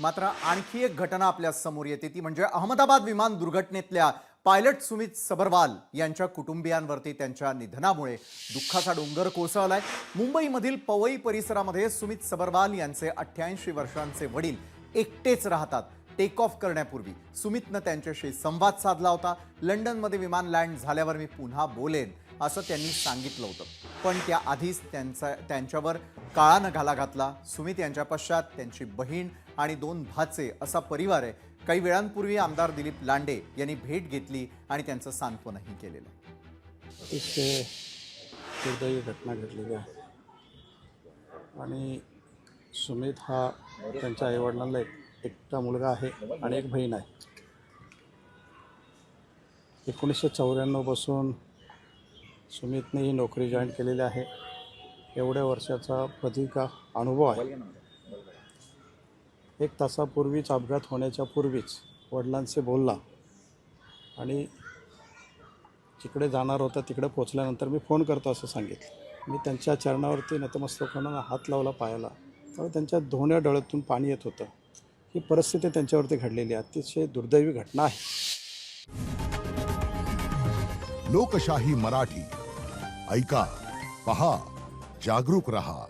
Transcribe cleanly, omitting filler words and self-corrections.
मात्र आणखी एक घटना आपल्या समोर येते ती म्हणजे अहमदाबाद विमान दुर्घटनेतल्या पायलट सुमित सबरवाल यांच्या कुटुंबियांवरती त्यांच्या निधनामुळे दुःखाचा डोंगर कोसळलाय। मुंबईमधील पवई परिसरामध्ये सुमित सबरवाल यांचे 88 वर्षांचे वडील एकटेच राहतात। टेक ऑफ करण्यापूर्वी सुमितनं त्यांच्याशी संवाद साधला होता। लंडनमध्ये विमान लँड झाल्यावर मी पुन्हा बोलेन असं त्यांनी सांगितलं होतं, पण त्याआधीच त्यांच्यावर काळानं घाला घातला। सुमित यांच्या पश्चात त्यांची बहीण आणि 2 भाचे असा परिवार आहे। काही वेळांपूर्वी आमदार दिलीप लांडे यांनी भेट घेतली आणि त्यांचं सांत्वनही केलेलं। अतिशय दुर्दैवी घटना घडलेली आहे आणि सुमित हा त्यांच्या आईवडिलांना एकटा मुलगा आहे आणि एक बहीण आहे। 1994 पासून सुमितने ही नोकरी जॉईन केलेली आहे। एवढ्या वर्षाचा प्रदीर्घ अनुभव आहे। 1 तासापूर्वीच अपघात होण्याच्या पूर्वीच वडिलांशी बोलला आणि जिकडे जाणार होता तिकडे पोहोचल्यानंतर मी फोन करतो असं सांगितलं। मी त्यांच्या चरणावरती नतमस्तकानं हात लावला पायाला, तर त्यांच्या दोन्ही डोळ्यातून पाणी येत होतं। ही परिस्थिती त्यांच्यावरती घडलेली आहे। अतिशय दुर्दैवी घटना आहे। लोकशाही मराठी ऐका, पहा, जागरूक रहा।